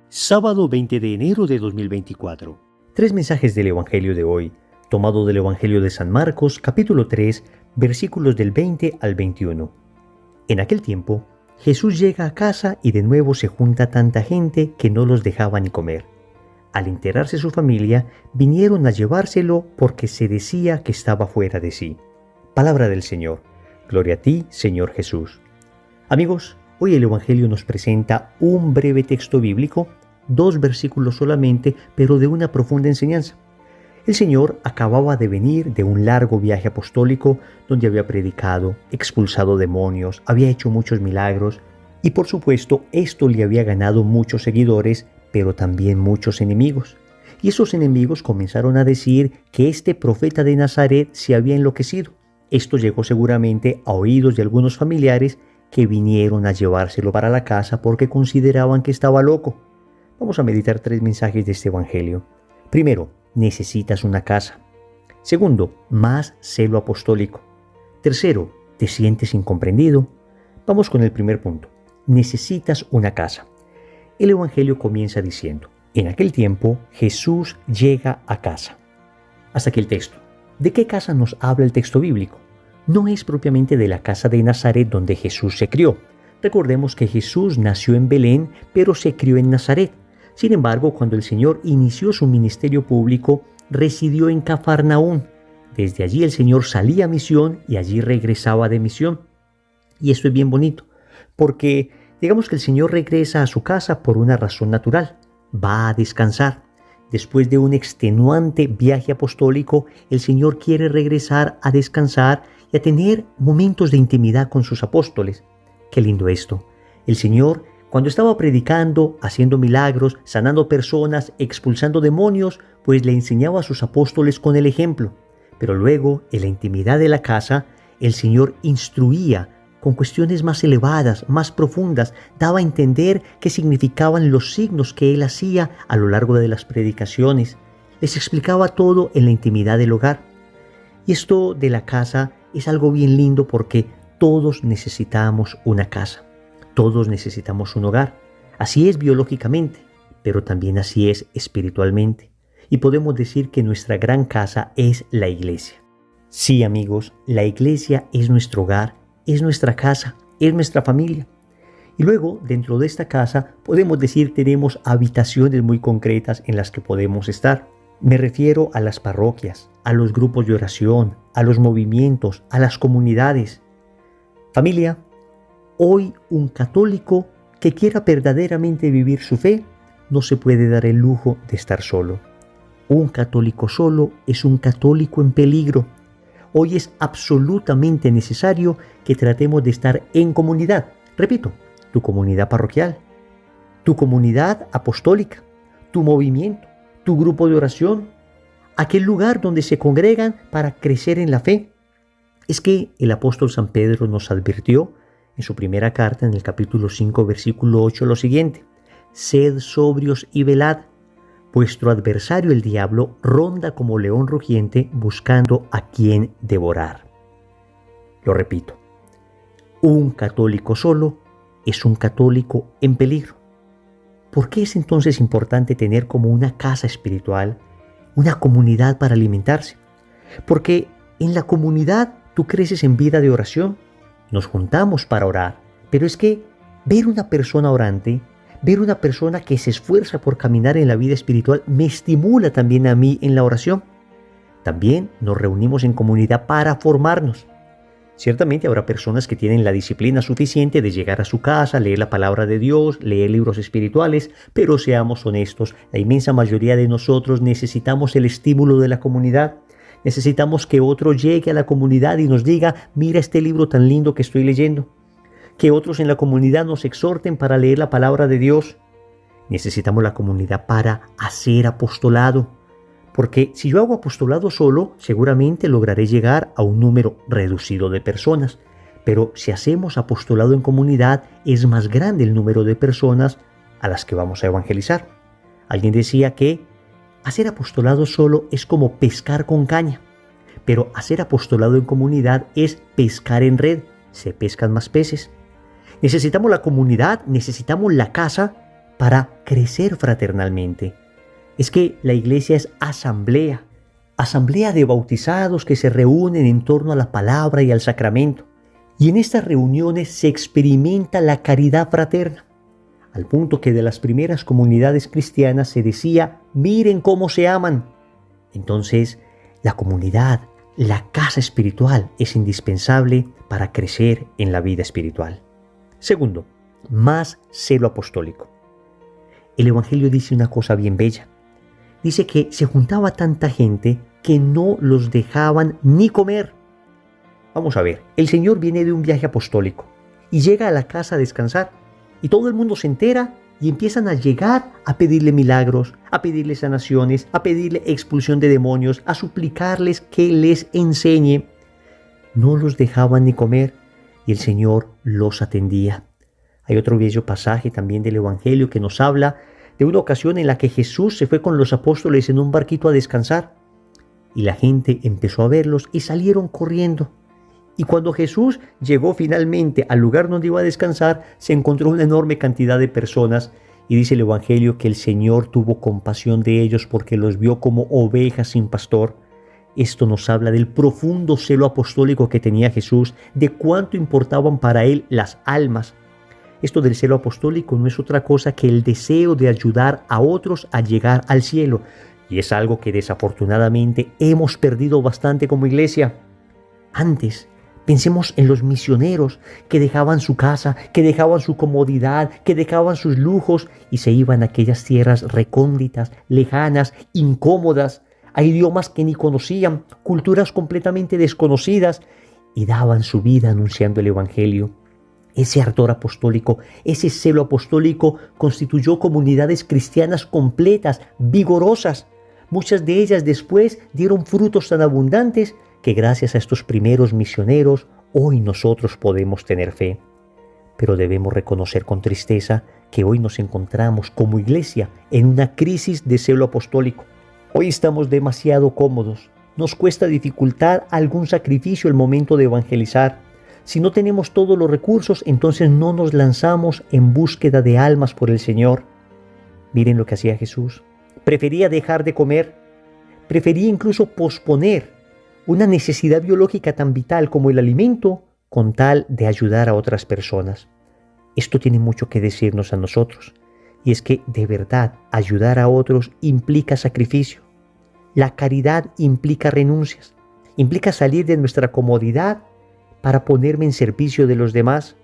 Sábado 20 de enero de 2024. Tres mensajes del Evangelio de hoy, tomado del Evangelio de San Marcos, capítulo 3, versículos del 20 al 21. En aquel tiempo, Jesús llega a casa y de nuevo se junta tanta gente que no los dejaba ni comer. Al enterarse su familia, vinieron a llevárselo porque se decía que estaba fuera de sí. Palabra del Señor. Gloria a ti, Señor Jesús. Amigos, hoy el Evangelio nos presenta un breve texto bíblico, 2 versículos solamente, pero de una profunda enseñanza. El Señor acababa de venir de un largo viaje apostólico donde había predicado, expulsado demonios, había hecho muchos milagros y por supuesto esto le había ganado muchos seguidores, pero también muchos enemigos. Y esos enemigos comenzaron a decir que este profeta de Nazaret se había enloquecido. Esto llegó seguramente a oídos de algunos familiares que vinieron a llevárselo para la casa porque consideraban que estaba loco. Vamos a meditar 3 mensajes de este Evangelio. Primero, necesitas una casa. Segundo, más celo apostólico. Tercero, te sientes incomprendido. Vamos con el primer punto. Necesitas una casa. El Evangelio comienza diciendo, en aquel tiempo Jesús llega a casa. Hasta aquí el texto. ¿De qué casa nos habla el texto bíblico? No es propiamente de la casa de Nazaret donde Jesús se crió. Recordemos que Jesús nació en Belén, pero se crió en Nazaret. Sin embargo, cuando el Señor inició su ministerio público, residió en Cafarnaúm. Desde allí el Señor salía a misión y allí regresaba de misión. Y esto es bien bonito, porque digamos que el Señor regresa a su casa por una razón natural. Va a descansar. Después de un extenuante viaje apostólico, el Señor quiere regresar a descansar y a tener momentos de intimidad con sus apóstoles. Qué lindo esto. El Señor, cuando estaba predicando, haciendo milagros, sanando personas, expulsando demonios, pues le enseñaba a sus apóstoles con el ejemplo. Pero luego, en la intimidad de la casa, el Señor instruía con cuestiones más elevadas, más profundas, daba a entender qué significaban los signos que Él hacía a lo largo de las predicaciones. Les explicaba todo en la intimidad del hogar. Y esto de la casa es algo bien lindo porque todos necesitamos una casa. Todos necesitamos un hogar. Así es biológicamente, pero también así es espiritualmente. Y podemos decir que nuestra gran casa es la iglesia. Sí, amigos, la iglesia es nuestro hogar, es nuestra casa, es nuestra familia. Y luego, dentro de esta casa, podemos decir tenemos habitaciones muy concretas en las que podemos estar. Me refiero a las parroquias, a los grupos de oración, a los movimientos, a las comunidades. Familia, hoy un católico que quiera verdaderamente vivir su fe no se puede dar el lujo de estar solo. Un católico solo es un católico en peligro. Hoy es absolutamente necesario que tratemos de estar en comunidad. Repito, tu comunidad parroquial, tu comunidad apostólica, tu movimiento, tu grupo de oración, aquel lugar donde se congregan para crecer en la fe. Es que el apóstol San Pedro nos advirtió en su primera carta, en el capítulo 5, versículo 8, lo siguiente: sed sobrios y velad. Vuestro adversario el diablo ronda como león rugiente buscando a quien devorar. Lo repito, un católico solo es un católico en peligro. ¿Por qué es entonces importante tener como una casa espiritual, una comunidad para alimentarse? Porque en la comunidad tú creces en vida de oración, nos juntamos para orar, pero es que ver una persona orante, ver una persona que se esfuerza por caminar en la vida espiritual me estimula también a mí en la oración. También nos reunimos en comunidad para formarnos. Ciertamente habrá personas que tienen la disciplina suficiente de llegar a su casa, leer la palabra de Dios, leer libros espirituales, pero seamos honestos, la inmensa mayoría de nosotros necesitamos el estímulo de la comunidad. Necesitamos que otro llegue a la comunidad y nos diga, mira este libro tan lindo que estoy leyendo. Que otros en la comunidad nos exhorten para leer la palabra de Dios. Necesitamos la comunidad para hacer apostolado. Porque si yo hago apostolado solo, seguramente lograré llegar a un número reducido de personas. Pero si hacemos apostolado en comunidad, es más grande el número de personas a las que vamos a evangelizar. Alguien decía que hacer apostolado solo es como pescar con caña. Pero hacer apostolado en comunidad es pescar en red. Se pescan más peces. Necesitamos la comunidad, necesitamos la casa, para crecer fraternalmente. Es que la iglesia es asamblea de bautizados que se reúnen en torno a la palabra y al sacramento. Y en estas reuniones se experimenta la caridad fraterna, al punto que de las primeras comunidades cristianas se decía: miren cómo se aman. Entonces, la comunidad, la casa espiritual es indispensable para crecer en la vida espiritual. Segundo, más celo apostólico. El Evangelio dice una cosa bien bella. Dice que se juntaba tanta gente que no los dejaban ni comer. Vamos a ver, el Señor viene de un viaje apostólico y llega a la casa a descansar, y todo el mundo se entera y empiezan a llegar a pedirle milagros, a pedirle sanaciones, a pedirle expulsión de demonios, a suplicarles que les enseñe. No los dejaban ni comer y el Señor los atendía. Hay otro bello pasaje también del Evangelio que nos habla de una ocasión en la que Jesús se fue con los apóstoles en un barquito a descansar y la gente empezó a verlos y salieron corriendo. Y cuando Jesús llegó finalmente al lugar donde iba a descansar, se encontró una enorme cantidad de personas y dice el Evangelio que el Señor tuvo compasión de ellos porque los vio como ovejas sin pastor. Esto nos habla del profundo celo apostólico que tenía Jesús, de cuánto importaban para él las almas. Esto del celo apostólico no es otra cosa que el deseo de ayudar a otros a llegar al cielo. Y es algo que desafortunadamente hemos perdido bastante como iglesia. Antes, pensemos en los misioneros que dejaban su casa, que dejaban su comodidad, que dejaban sus lujos y se iban a aquellas tierras recónditas, lejanas, incómodas, a idiomas que ni conocían, culturas completamente desconocidas, y daban su vida anunciando el Evangelio. Ese ardor apostólico, ese celo apostólico constituyó comunidades cristianas completas, vigorosas. Muchas de ellas después dieron frutos tan abundantes que gracias a estos primeros misioneros hoy nosotros podemos tener fe. Pero debemos reconocer con tristeza que hoy nos encontramos como iglesia en una crisis de celo apostólico. Hoy estamos demasiado cómodos, nos cuesta dificultad algún sacrificio el momento de evangelizar. Si no tenemos todos los recursos, entonces no nos lanzamos en búsqueda de almas por el Señor. Miren lo que hacía Jesús. Prefería dejar de comer, prefería incluso posponer una necesidad biológica tan vital como el alimento con tal de ayudar a otras personas. Esto tiene mucho que decirnos a nosotros, y es que de verdad ayudar a otros implica sacrificio. La caridad implica renuncias, implica salir de nuestra comodidad para ponerme en servicio de los demás.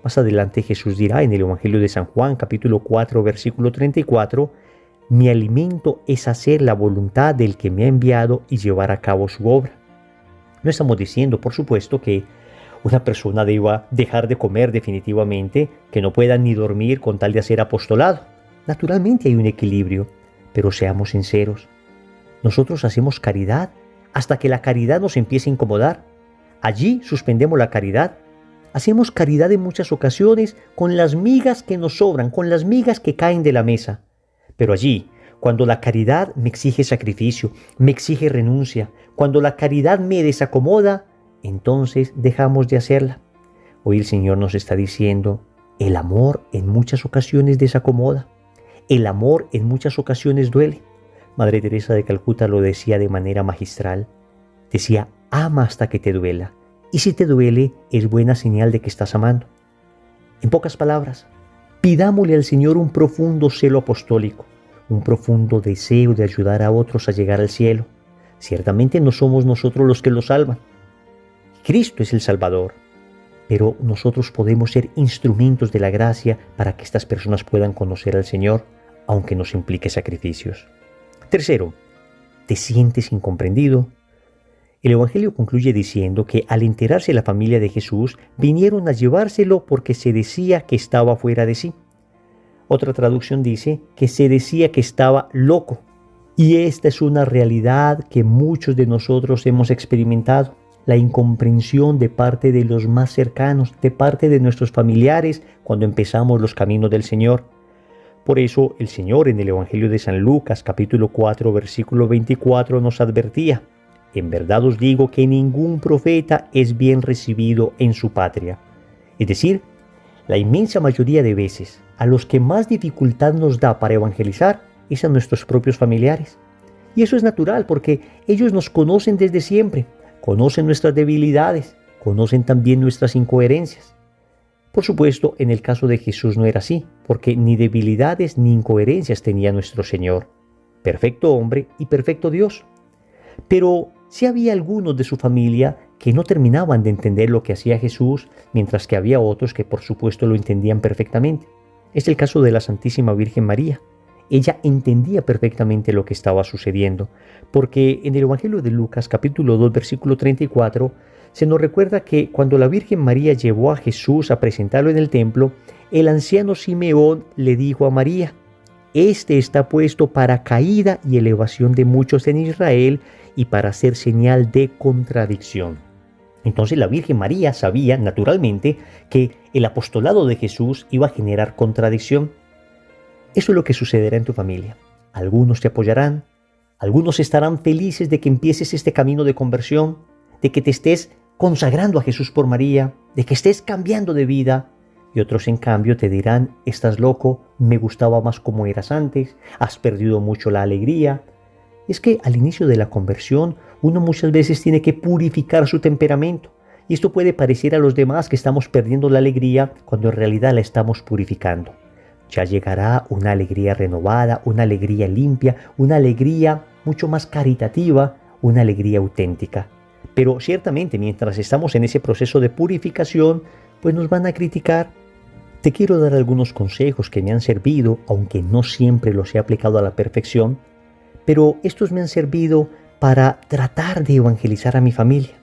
Más adelante Jesús dirá en el Evangelio de San Juan, capítulo 4, versículo 34, mi alimento es hacer la voluntad del que me ha enviado y llevar a cabo su obra. No estamos diciendo, por supuesto, que una persona deba dejar de comer definitivamente, que no pueda ni dormir con tal de hacer apostolado. Naturalmente hay un equilibrio, pero seamos sinceros. Nosotros hacemos caridad hasta que la caridad nos empiece a incomodar. Allí suspendemos la caridad. Hacemos caridad en muchas ocasiones con las migas que nos sobran, con las migas que caen de la mesa. Pero allí, cuando la caridad me exige sacrificio, me exige renuncia, cuando la caridad me desacomoda, entonces dejamos de hacerla. Hoy el Señor nos está diciendo, el amor en muchas ocasiones desacomoda, el amor en muchas ocasiones duele. Madre Teresa de Calcuta lo decía de manera magistral. Decía, ama hasta que te duela, y si te duele es buena señal de que estás amando. En pocas palabras, pidámosle al Señor un profundo celo apostólico, un profundo deseo de ayudar a otros a llegar al cielo. Ciertamente no somos nosotros los que los salvan. Cristo es el Salvador, pero nosotros podemos ser instrumentos de la gracia para que estas personas puedan conocer al Señor, aunque nos implique sacrificios. Tercero, ¿te sientes incomprendido? El Evangelio concluye diciendo que al enterarse la familia de Jesús, vinieron a llevárselo porque se decía que estaba fuera de sí. Otra traducción dice que se decía que estaba loco. Y esta es una realidad que muchos de nosotros hemos experimentado. La incomprensión de parte de los más cercanos, de parte de nuestros familiares, cuando empezamos los caminos del Señor. Por eso el Señor en el Evangelio de San Lucas, capítulo 4, versículo 24, nos advertía: en verdad os digo que ningún profeta es bien recibido en su patria. Es decir, La inmensa mayoría de veces, a los que más dificultad nos da para evangelizar es a nuestros propios familiares. Y eso es natural porque ellos nos conocen desde siempre, conocen nuestras debilidades, conocen también nuestras incoherencias. Por supuesto, en el caso de Jesús no era así, porque ni debilidades ni incoherencias tenía nuestro Señor, perfecto hombre y perfecto Dios. Pero sí había algunos de su familia que no terminaban de entender lo que hacía Jesús, mientras que había otros que por supuesto lo entendían perfectamente. Es el caso de la Santísima Virgen María. Ella entendía perfectamente lo que estaba sucediendo, porque en el Evangelio de Lucas capítulo 2 versículo 34 se nos recuerda que cuando la Virgen María llevó a Jesús a presentarlo en el templo, el anciano Simeón le dijo a María: «Este está puesto para caída y elevación de muchos en Israel y para ser señal de contradicción». Entonces la Virgen María sabía, naturalmente, que el apostolado de Jesús iba a generar contradicción. Eso es lo que sucederá en tu familia. Algunos te apoyarán, algunos estarán felices de que empieces este camino de conversión, de que te estés consagrando a Jesús por María, de que estés cambiando de vida, y otros en cambio te dirán: «Estás loco, me gustaba más como eras antes, has perdido mucho la alegría». Es que al inicio de la conversión uno muchas veces tiene que purificar su temperamento, y esto puede parecer a los demás que estamos perdiendo la alegría cuando en realidad la estamos purificando. Ya llegará una alegría renovada, una alegría limpia, una alegría mucho más caritativa, una alegría auténtica. Pero ciertamente mientras estamos en ese proceso de purificación, pues nos van a criticar. Te quiero dar algunos consejos que me han servido, aunque no siempre los he aplicado a la perfección, pero estos me han servido para tratar de evangelizar a mi familia.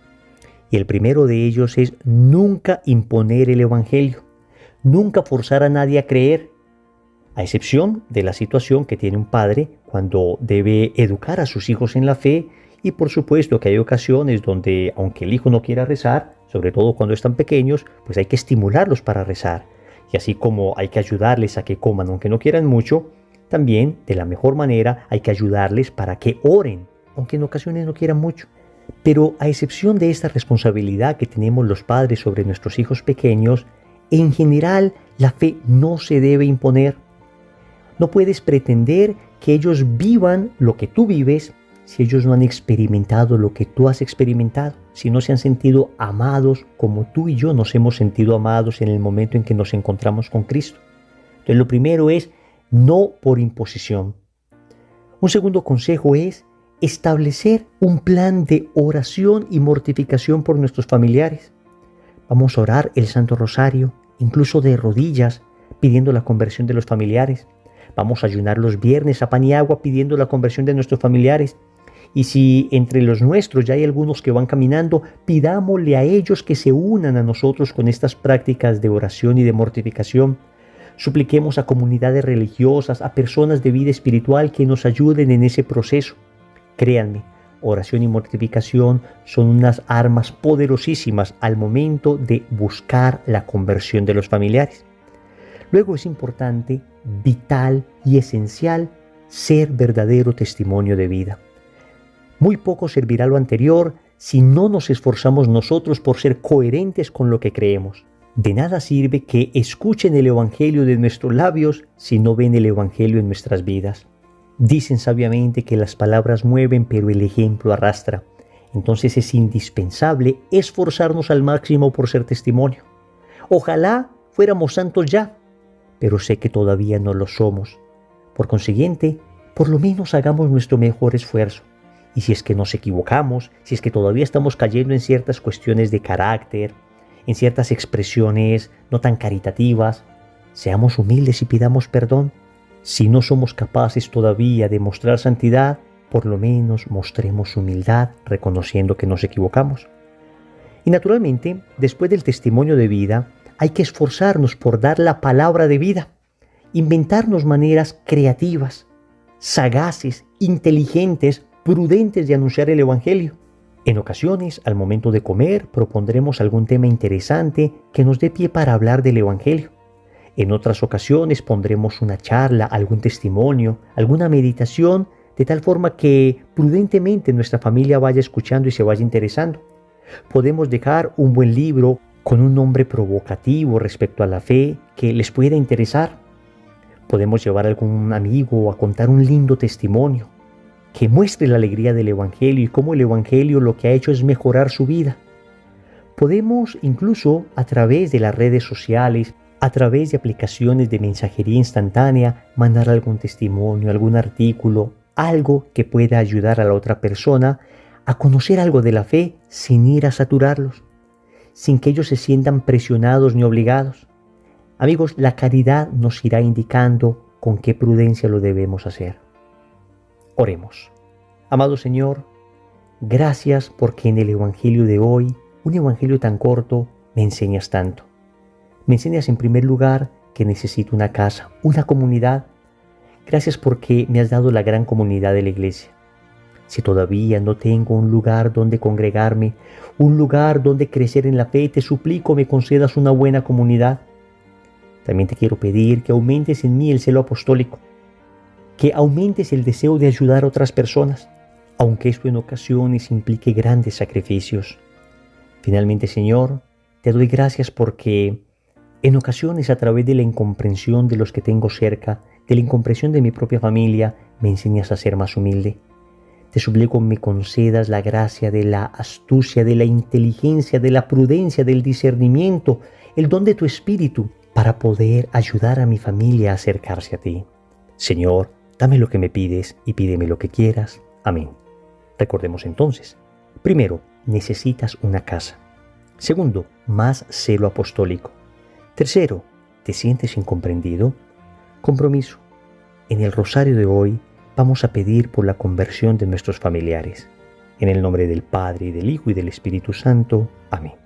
Y el primero de ellos es nunca imponer el evangelio, nunca forzar a nadie a creer, a excepción de la situación que tiene un padre cuando debe educar a sus hijos en la fe. Y por supuesto que hay ocasiones donde, aunque el hijo no quiera rezar, sobre todo cuando están pequeños, pues hay que estimularlos para rezar. Y así como hay que ayudarles a que coman aunque no quieran mucho, también de la mejor manera hay que ayudarles para que oren, aunque en ocasiones no quieran mucho. Pero a excepción de esta responsabilidad que tenemos los padres sobre nuestros hijos pequeños, en general la fe no se debe imponer. No puedes pretender que ellos vivan lo que tú vives si ellos no han experimentado lo que tú has experimentado, si no se han sentido amados como tú y yo nos hemos sentido amados en el momento en que nos encontramos con Cristo. Entonces lo primero es no por imposición. Un segundo consejo es establecer un plan de oración y mortificación por nuestros familiares. Vamos a orar el Santo Rosario, incluso de rodillas, pidiendo la conversión de los familiares. Vamos a ayunar los viernes a pan y agua pidiendo la conversión de nuestros familiares. Y si entre los nuestros ya hay algunos que van caminando, pidámosle a ellos que se unan a nosotros con estas prácticas de oración y de mortificación. Supliquemos a comunidades religiosas, a personas de vida espiritual que nos ayuden en ese proceso. Créanme, oración y mortificación son unas armas poderosísimas al momento de buscar la conversión de los familiares. Luego es importante, vital y esencial ser verdadero testimonio de vida. Muy poco servirá lo anterior si no nos esforzamos nosotros por ser coherentes con lo que creemos. De nada sirve que escuchen el Evangelio de nuestros labios si no ven el Evangelio en nuestras vidas. Dicen sabiamente que las palabras mueven, pero el ejemplo arrastra. Entonces es indispensable esforzarnos al máximo por ser testimonio. Ojalá fuéramos santos ya, pero sé que todavía no lo somos. Por consiguiente, por lo menos hagamos nuestro mejor esfuerzo. Y si es que nos equivocamos, si es que todavía estamos cayendo en ciertas cuestiones de carácter, en ciertas expresiones no tan caritativas, seamos humildes y pidamos perdón. Si no somos capaces todavía de mostrar santidad, por lo menos mostremos humildad, reconociendo que nos equivocamos. Y naturalmente, después del testimonio de vida, hay que esforzarnos por dar la palabra de vida, inventarnos maneras creativas, sagaces, inteligentes, prudentes de anunciar el Evangelio. En ocasiones, al momento de comer, propondremos algún tema interesante que nos dé pie para hablar del Evangelio. En otras ocasiones pondremos una charla, algún testimonio, alguna meditación, de tal forma que prudentemente nuestra familia vaya escuchando y se vaya interesando. Podemos dejar un buen libro con un nombre provocativo respecto a la fe que les pueda interesar. Podemos llevar a algún amigo a contar un lindo testimonio que muestre la alegría del Evangelio y cómo el Evangelio lo que ha hecho es mejorar su vida. Podemos incluso a través de las redes sociales, a través de aplicaciones de mensajería instantánea, mandar algún testimonio, algún artículo, algo que pueda ayudar a la otra persona a conocer algo de la fe sin ir a saturarlos, sin que ellos se sientan presionados ni obligados. Amigos, la caridad nos irá indicando con qué prudencia lo debemos hacer. Oremos. Amado Señor, gracias porque en el Evangelio de hoy, un Evangelio tan corto, me enseñas tanto. Me enseñas en primer lugar que necesito una casa, una comunidad. Gracias porque me has dado la gran comunidad de la Iglesia. Si todavía no tengo un lugar donde congregarme, un lugar donde crecer en la fe, te suplico me concedas una buena comunidad. También te quiero pedir que aumentes en mí el celo apostólico, que aumentes el deseo de ayudar a otras personas, aunque esto en ocasiones implique grandes sacrificios. Finalmente, Señor, te doy gracias porque en ocasiones a través de la incomprensión de los que tengo cerca, de la incomprensión de mi propia familia, me enseñas a ser más humilde. Te suplico me concedas la gracia de la astucia, de la inteligencia, de la prudencia, del discernimiento, el don de tu Espíritu, para poder ayudar a mi familia a acercarse a ti. Señor, dame lo que me pides y pídeme lo que quieras. Amén. Recordemos entonces. Primero, necesitas una casa. Segundo, más celo apostólico. Tercero, ¿te sientes incomprendido? Compromiso. En el rosario de hoy vamos a pedir por la conversión de nuestros familiares. En el nombre del Padre, y del Hijo, y del Espíritu Santo. Amén.